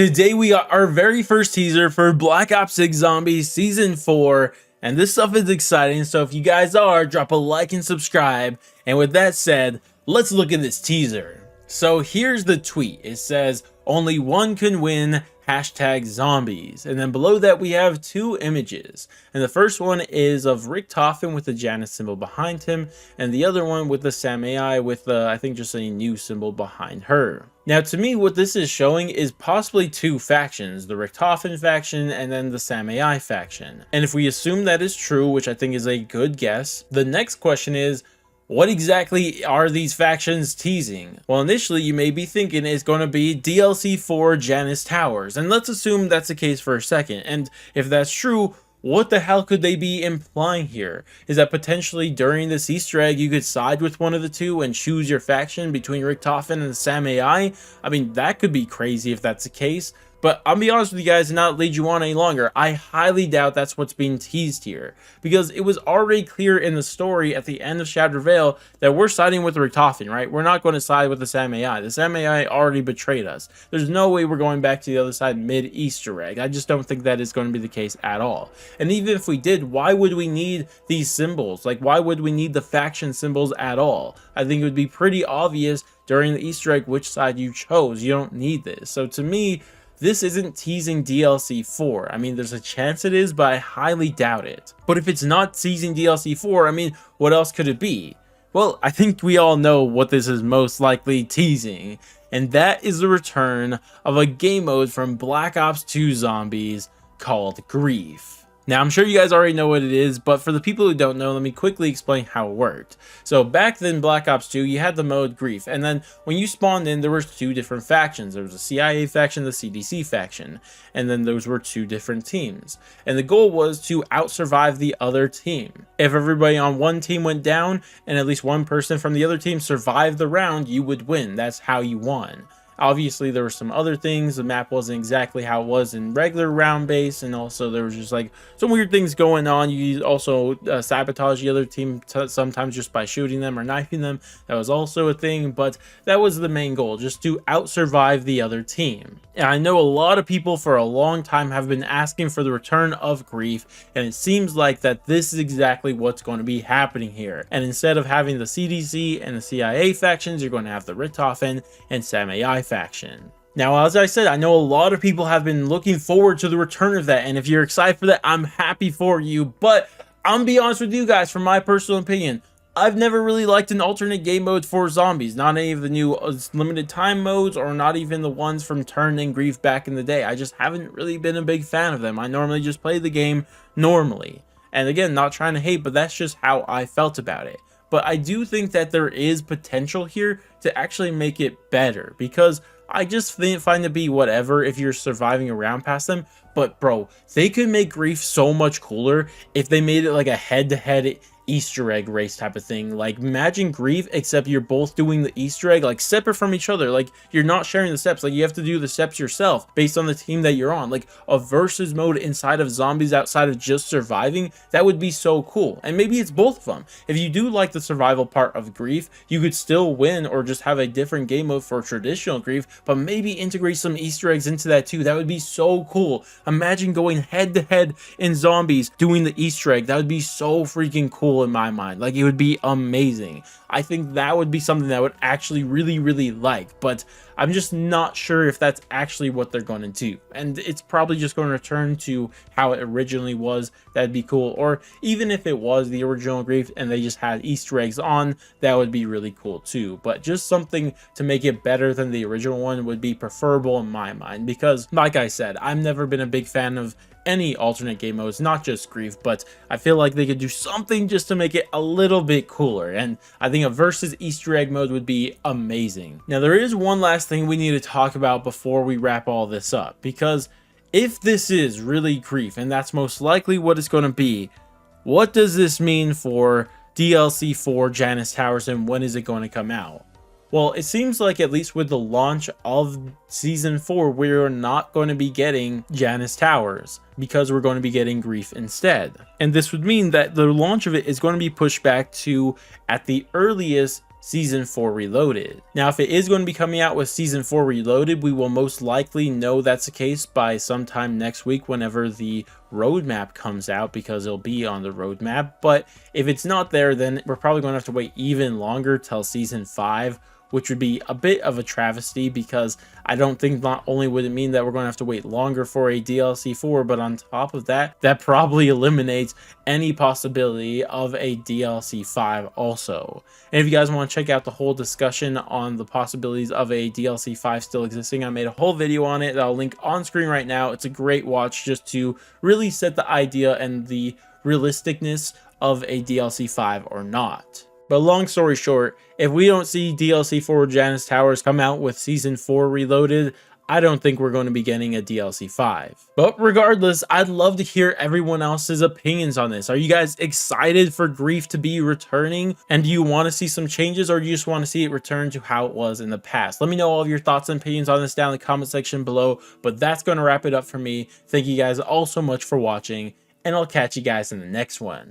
Today we got our very first teaser for Black Ops 6 Zombies Season 4, and this stuff is exciting, so if you guys are, drop a like and subscribe. And with that said, let's look at this teaser. So here's the tweet. It says, "Only one can win, #zombies." And then below that we have two images. And the first one is of Rick Toffin with the Janus symbol behind him, and the other one with the Sam AI with the, I think, just a new symbol behind her. Now, to me, what this is showing is possibly two factions, the Rick Toffin faction and then the Sam AI faction. And if we assume that is true, which I think is a good guess, the next question is, what exactly are these factions teasing? Well, initially you may be thinking it's going to be DLC for Janus Towers, and let's assume that's the case for a second. And if that's true, what the hell could they be implying here? Is that potentially during this Easter egg you could side with one of the two and choose your faction between Rick Toffin and Sam AI? I mean, that could be crazy if that's the case. But I'll be honest with you guys and not lead you on any longer. I highly doubt that's what's being teased here, because it was already clear in the story at the end of Shattered Veil that we're siding with Rick Toffin, right? We're not going to side with the Sam AI. The Sam AI already betrayed us. There's no way we're going back to the other side mid-Easter egg. I just don't think that is going to be the case at all. And even if we did, why would we need these symbols? Like, why would we need the faction symbols at all? I think it would be pretty obvious during the Easter egg which side you chose. You don't need this. So to me, this isn't teasing DLC 4. I mean, there's a chance it is, but I highly doubt it. But if it's not teasing DLC 4, I mean, what else could it be? Well, I think we all know what this is most likely teasing, and that is the return of a game mode from Black Ops 2 Zombies called Gruef. Now, I'm sure you guys already know what it is, but for the people who don't know, let me quickly explain how it worked. So back then, Black Ops 2, you had the mode Gruef, and then when you spawned in, there were two different factions. There was a CIA faction, the CDC faction, and then those were two different teams. And the goal was to out-survive the other team. If everybody on one team went down, and at least one person from the other team survived the round, you would win. That's how you won. Obviously, there were some other things. The map wasn't exactly how it was in regular round base, and also there was just like some weird things going on. You also sabotage the other team sometimes just by shooting them or knifing them. That was also a thing, but that was the main goal, just to out-survive the other team. And I know a lot of people for a long time have been asking for the return of Gruef, and it seems like that this is exactly what's going to be happening here. And instead of having the CDC and the CIA factions, you're going to have the Rick Toffin and Sam AI faction. Now, as I said, I know a lot of people have been looking forward to the return of that, and if you're excited for that, I'm happy for you. But I'm gonna be honest with you guys, from my personal opinion, I've never really liked an alternate game mode for zombies. Not any of the new limited time modes, or not even the ones from Turn and Gruef back in the day. I just haven't really been a big fan of them. I normally just play the game normally. And again, not trying to hate, but that's just how I felt about it. But I do think that there is potential here to actually make it better, because I just find it to be whatever if you're surviving around past them. But bro, they could make Gruef so much cooler if they made it like a head-to-head Easter egg race type of thing. Like, imagine Gruef, except you're both doing the Easter egg like separate from each other. Like, you're not sharing the steps. Like, you have to do the steps yourself based on the team that you're on. Like a versus mode inside of zombies outside of just surviving. That would be so cool. And maybe it's both of them. If you do like the survival part of Gruef, you could still win, or just have a different game mode for traditional Gruef, but maybe integrate some Easter eggs into that too. That would be so cool. Imagine going head to head in zombies doing the Easter egg. That would be so freaking cool in my mind. Like, it would be amazing. I think that would be something that I would actually really like, but I'm just not sure if that's actually what they're going to do. And it's probably just going to return to how it originally was. That'd be cool. Or even if it was the original Gruef and they just had Easter eggs on, that would be really cool too. But just something to make it better than the original one would be preferable in my mind, because like I said, I've never been a big fan of any alternate game modes, not just Gruef, but I feel like they could do something just to make it a little bit cooler. And I think a versus Easter egg mode would be amazing. Now, there is one last thing we need to talk about before we wrap all this up, because if this is really Gruef, and that's most likely what it's going to be, what does this mean for DLC for Janus Towers, and when is it going to come out? Well, it seems like, at least with the launch of Season 4, we're not going to be getting Janus Towers, because we're going to be getting Gruef instead. And this would mean that the launch of it is going to be pushed back to, at the earliest, Season 4 Reloaded. Now, if it is going to be coming out with Season 4 Reloaded, we will most likely know that's the case by sometime next week whenever the roadmap comes out, because it'll be on the roadmap. But if it's not there, then we're probably going to have to wait even longer till Season 5, which would be a bit of a travesty, because I don't think not only would it mean that we're going to have to wait longer for a DLC 4, but on top of that, that probably eliminates any possibility of a DLC 5 also. And if you guys want to check out the whole discussion on the possibilities of a DLC 5 still existing, I made a whole video on it that I'll link on screen right now. It's a great watch just to really set the idea and the realisticness of a DLC 5 or not. But long story short, if we don't see DLC 4 Janus Towers come out with Season 4 Reloaded, I don't think we're going to be getting a DLC 5. But regardless, I'd love to hear everyone else's opinions on this. Are you guys excited for Gruef to be returning? And do you want to see some changes, or do you just want to see it return to how it was in the past? Let me know all of your thoughts and opinions on this down in the comment section below. But that's going to wrap it up for me. Thank you guys all so much for watching, and I'll catch you guys in the next one.